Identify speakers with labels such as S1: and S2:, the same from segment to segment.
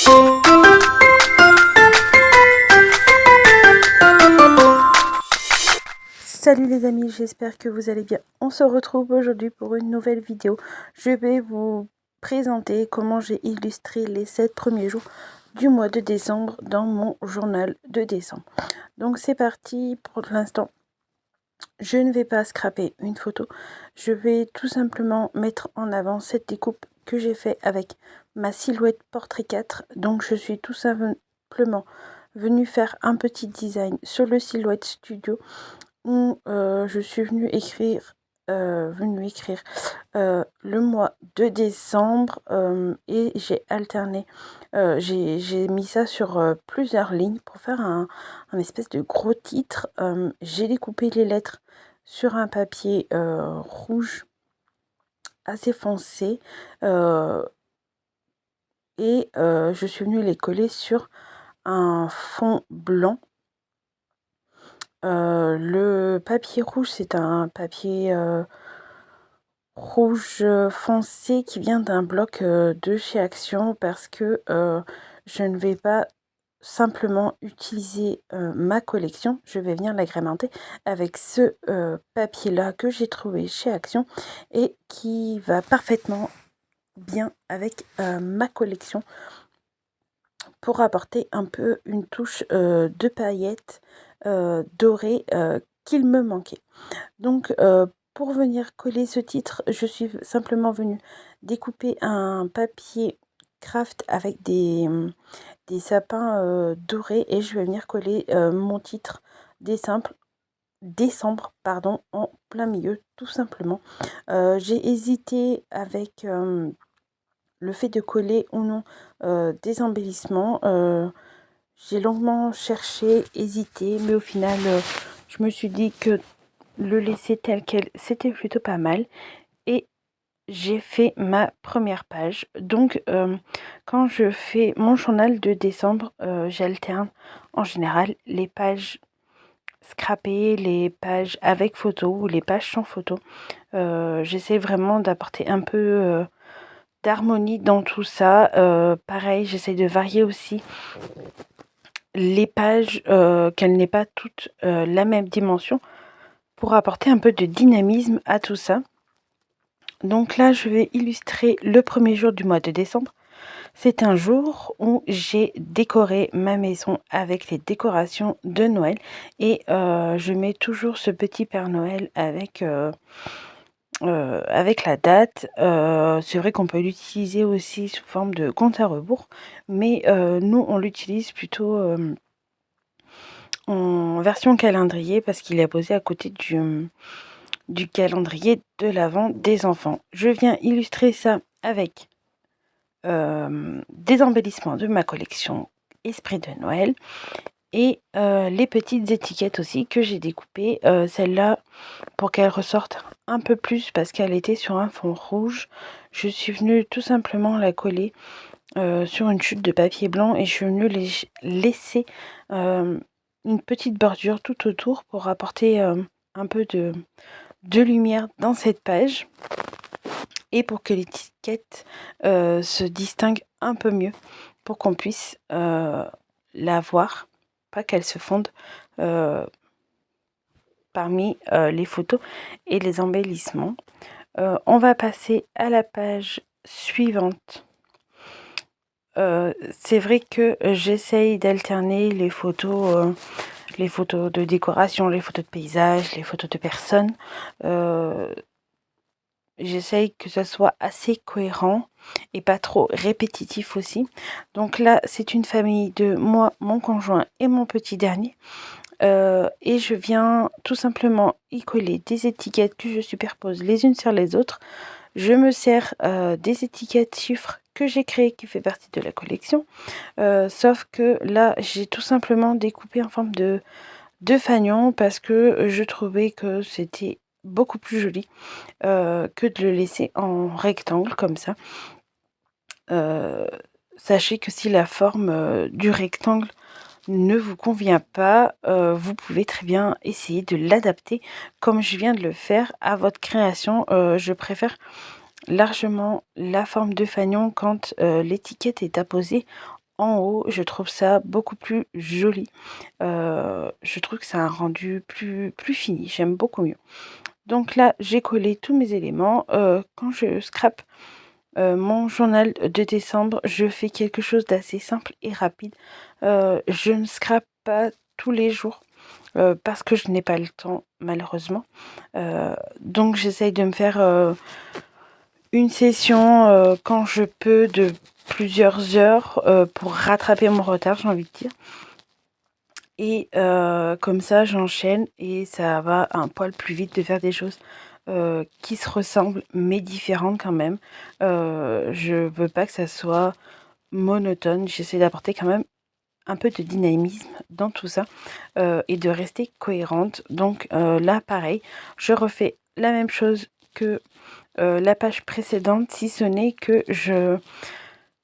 S1: Salut les amis, j'espère que vous allez bien. On se retrouve aujourd'hui pour une nouvelle vidéo. Je vais vous présenter comment j'ai illustré les 7 premiers jours du mois de décembre dans mon journal de décembre. Donc c'est parti. Pour l'instant, je ne vais pas scraper une photo. Je vais tout simplement mettre en avant cette découpe que j'ai fait avec ma silhouette portrait 4. Donc je suis tout simplement venue faire un petit design sur le Silhouette Studio où je suis venue écrire le mois de décembre et j'ai alterné, j'ai mis ça sur plusieurs lignes pour faire un espèce de gros titre. J'ai découpé les lettres sur un papier rouge assez foncé et je suis venue les coller sur un fond blanc. Le papier rouge, c'est un papier rouge foncé qui vient d'un bloc de chez Action parce que je ne vais pas simplement utiliser ma collection, je vais venir l'agrémenter avec ce papier là que j'ai trouvé chez Action et qui va parfaitement bien avec ma collection pour apporter un peu une touche de paillettes dorées qu'il me manquait. Donc pour venir coller ce titre, je suis simplement venue découper un papier craft avec des sapins dorés et je vais venir coller mon titre décembre pardon, en plein milieu tout simplement. J'ai hésité avec le fait de coller ou non des embellissements. J'ai longuement cherché, hésité, mais au final je me suis dit que le laisser tel quel, c'était plutôt pas mal. Et j'ai fait ma première page. Donc, quand je fais mon journal de décembre, j'alterne en général les pages scrappées, les pages avec photo ou les pages sans photo. J'essaie vraiment d'apporter un peu d'harmonie dans tout ça. Pareil, j'essaie de varier aussi les pages, qu'elles n'aient pas toutes la même dimension, pour apporter un peu de dynamisme à tout ça. Donc là, je vais illustrer le premier jour du mois de décembre. C'est un jour où j'ai décoré ma maison avec les décorations de Noël. Et je mets toujours ce petit Père Noël avec la date. C'est vrai qu'on peut l'utiliser aussi sous forme de compte à rebours. Mais nous, on l'utilise plutôt en version calendrier parce qu'il est posé à côté du calendrier de l'Avent des enfants. Je viens illustrer ça avec des embellissements de ma collection Esprit de Noël et les petites étiquettes aussi que j'ai découpées. Celle-là, pour qu'elle ressorte un peu plus parce qu'elle était sur un fond rouge, je suis venue tout simplement la coller sur une chute de papier blanc et je suis venue laisser une petite bordure tout autour pour apporter un peu de lumière dans cette page et pour que l'étiquette se distingue un peu mieux, pour qu'on puisse la voir, pas qu'elle se fonde parmi les photos et les embellissements. On va passer à la page suivante. C'est vrai que j'essaye d'alterner les photos de décoration, les photos de paysage, les photos de personnes. J'essaye que ça soit assez cohérent et pas trop répétitif aussi. Donc là, c'est une famille de moi, mon conjoint et mon petit dernier. Et je viens tout simplement y coller des étiquettes que je superpose les unes sur les autres. Je me sers des étiquettes chiffres que j'ai créées, qui fait partie de la collection. Sauf que là, j'ai tout simplement découpé en forme de fanion parce que je trouvais que c'était beaucoup plus joli que de le laisser en rectangle comme ça. Sachez que si la forme du rectangle ne vous convient pas, vous pouvez très bien essayer de l'adapter comme je viens de le faire à votre création. Je préfère largement la forme de fanion quand l'étiquette est apposée en haut, je trouve ça beaucoup plus joli. Je trouve que c'est un rendu plus fini, j'aime beaucoup mieux. Donc là, j'ai collé tous mes éléments. Quand je scrape mon journal de décembre, je fais quelque chose d'assez simple et rapide. Je ne scrape pas tous les jours parce que je n'ai pas le temps, malheureusement. Donc j'essaye de me faire une session quand je peux de plusieurs heures pour rattraper mon retard, j'ai envie de dire. Et comme ça, j'enchaîne et ça va un poil plus vite de faire des choses qui se ressemblent mais différentes quand même. Je veux pas que ça soit monotone. J'essaie d'apporter quand même un peu de dynamisme dans tout ça et de rester cohérente. Donc là, pareil, je refais la même chose que la page précédente, si ce n'est que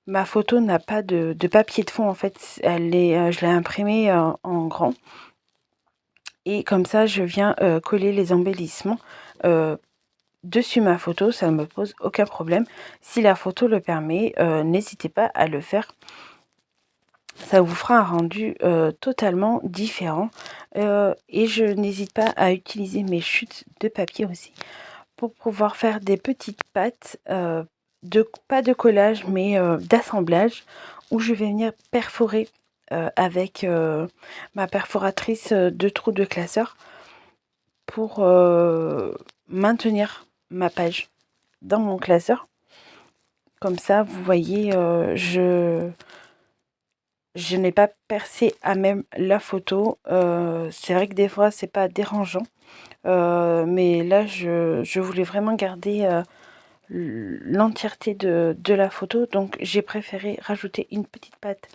S1: ma photo n'a pas de papier de fond en fait. Je l'ai imprimée en grand. Et comme ça, je viens coller les embellissements dessus ma photo, ça ne me pose aucun problème. Si la photo le permet, n'hésitez pas à le faire. Ça vous fera un rendu totalement différent. Et je n'hésite pas à utiliser mes chutes de papier aussi pour pouvoir faire des petites pattes, pas de collage, mais d'assemblage, où je vais venir perforer avec ma perforatrice de trou de classeur pour maintenir ma page dans mon classeur. Comme ça, vous voyez, je n'ai pas percé à même la photo. C'est vrai que des fois, c'est pas dérangeant. Mais là, je voulais vraiment garder l'entièreté de la photo. Donc, j'ai préféré rajouter une petite patte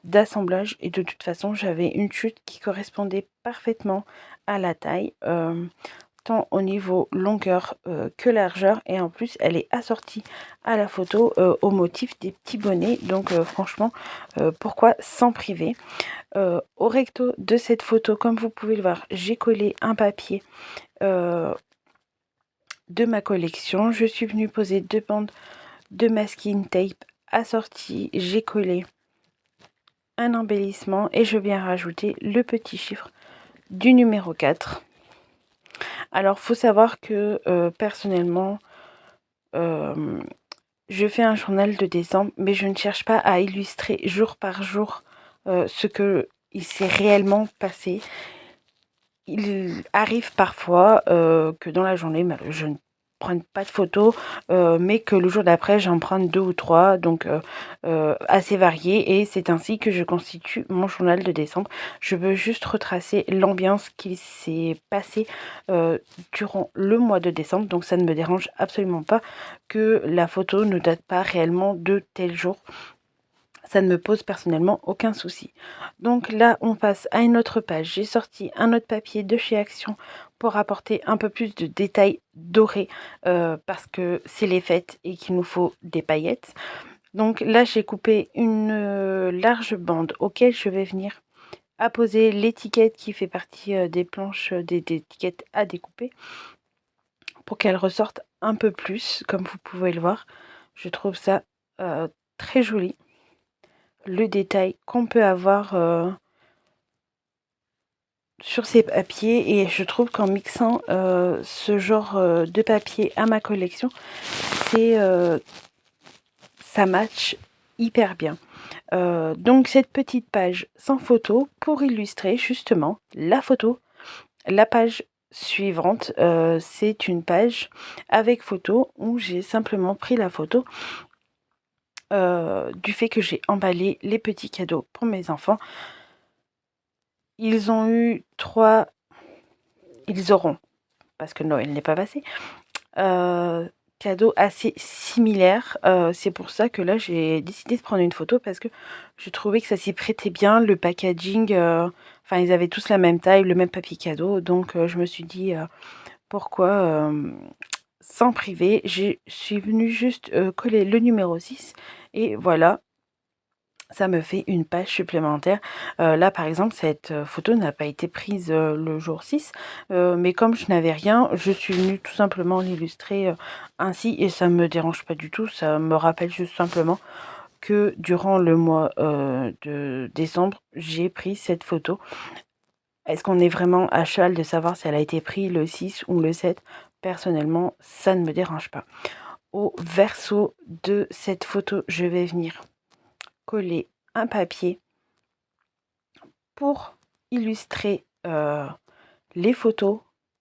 S1: d'assemblage. Et de toute façon, j'avais une chute qui correspondait parfaitement à la taille. Tant au niveau longueur que largeur, et en plus elle est assortie à la photo au motif des petits bonnets, donc franchement pourquoi s'en priver. Au recto de cette photo, comme vous pouvez le voir, j'ai collé un papier de ma collection. Je suis venue poser 2 bandes de masking tape assorties, j'ai collé un embellissement et je viens rajouter le petit chiffre du numéro 4. Alors, faut savoir que personnellement, je fais un journal de décembre, mais je ne cherche pas à illustrer jour par jour ce que il s'est réellement passé. Il arrive parfois que dans la journée, je ne prenne pas de photos, mais que le jour d'après, j'en prenne 2 ou 3, donc assez variés. Et c'est ainsi que je constitue mon journal de décembre. Je veux juste retracer l'ambiance qui s'est passée durant le mois de décembre. Donc ça ne me dérange absolument pas que la photo ne date pas réellement de tel jour. Ça ne me pose personnellement aucun souci. Donc là, on passe à une autre page. J'ai sorti un autre papier de chez Action pour apporter un peu plus de détails dorés parce que c'est les fêtes et qu'il nous faut des paillettes. Donc là, j'ai coupé une large bande auquel je vais venir apposer l'étiquette qui fait partie des planches des étiquettes à découper pour qu'elle ressorte un peu plus, comme vous pouvez le voir. Je trouve ça très joli. Le détail qu'on peut avoir sur ces papiers, et je trouve qu'en mixant ce genre de papier à ma collection, ça match hyper bien. Donc cette petite page sans photo pour illustrer justement la photo. La page suivante, c'est une page avec photo où j'ai simplement pris la photo du fait que j'ai emballé les petits cadeaux pour mes enfants. Ils ont eu ils auront, parce que Noël n'est pas passé, cadeaux assez similaires. C'est pour ça que là, j'ai décidé de prendre une photo parce que je trouvais que ça s'y prêtait bien. Le packaging, enfin, ils avaient tous la même taille, le même papier cadeau. Donc, je me suis dit, pourquoi s'en priver. Je suis venue juste coller le numéro 6 et voilà, ça me fait une page supplémentaire. Là, par exemple, cette photo n'a pas été prise le jour 6, mais comme je n'avais rien, je suis venue tout simplement l'illustrer ainsi, et ça me dérange pas du tout. Ça me rappelle juste simplement que durant le mois de décembre, j'ai pris cette photo. Est-ce qu'on est vraiment à cheval de savoir si elle a été prise le 6 ou le 7? Personnellement, ça ne me dérange pas. Au verso de cette photo, je vais venir coller un papier pour illustrer les photos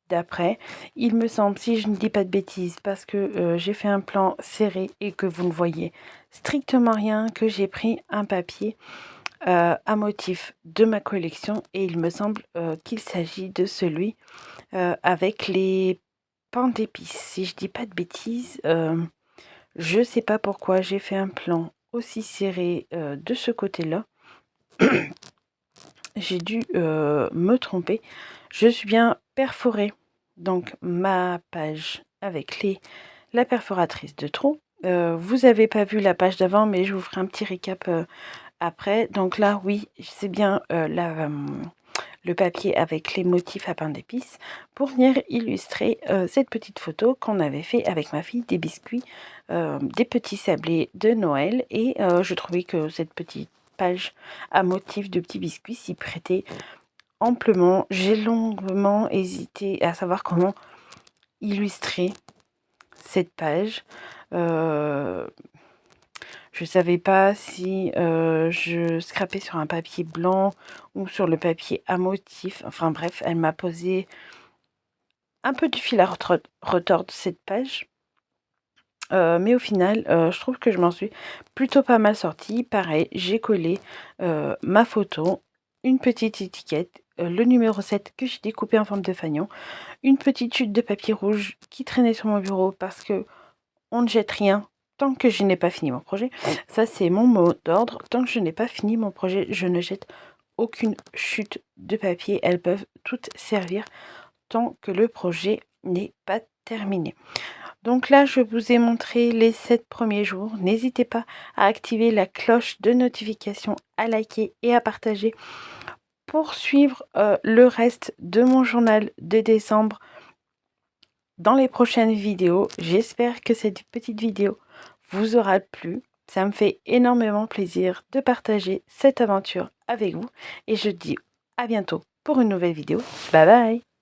S1: d'après. Il me semble, si je ne dis pas de bêtises, parce que j'ai fait un plan serré et que vous ne voyez strictement rien, que j'ai pris un papier à motif de ma collection et il me semble qu'il s'agit de celui avec les pains d'épices. Si je dis pas de bêtises, je sais pas pourquoi j'ai fait un plan aussi serré de ce côté-là. J'ai dû me tromper. Je suis bien perforé donc ma page avec la perforatrice de trou. Vous n'avez pas vu la page d'avant, mais je vous ferai un petit récap après. Donc là, oui, c'est bien le papier avec les motifs à pain d'épices pour venir illustrer cette petite photo qu'on avait fait avec ma fille des biscuits, des petits sablés de Noël. Et je trouvais que cette petite page à motif de petits biscuits s'y prêtait amplement. J'ai longuement hésité à savoir comment illustrer cette page. Je ne savais pas si je scrapais sur un papier blanc ou sur le papier à motif. Enfin bref, elle m'a posé un peu du fil à retordre cette page. Mais au final, je trouve que je m'en suis plutôt pas mal sortie. Pareil, j'ai collé ma photo, une petite étiquette, le numéro 7 que j'ai découpé en forme de fanion, une petite chute de papier rouge qui traînait sur mon bureau parce que on ne jette rien tant que je n'ai pas fini mon projet. Ça, c'est mon mot d'ordre. Tant que je n'ai pas fini mon projet, je ne jette aucune chute de papier. Elles peuvent toutes servir tant que le projet n'est pas terminé. Donc là, je vous ai montré les 7 premiers jours. N'hésitez pas à activer la cloche de notification, à liker et à partager pour suivre le reste de mon journal de décembre dans les prochaines vidéos. J'espère que cette petite vidéo vous aura plu. Ça me fait énormément plaisir de partager cette aventure avec vous et je dis à bientôt pour une nouvelle vidéo. Bye bye!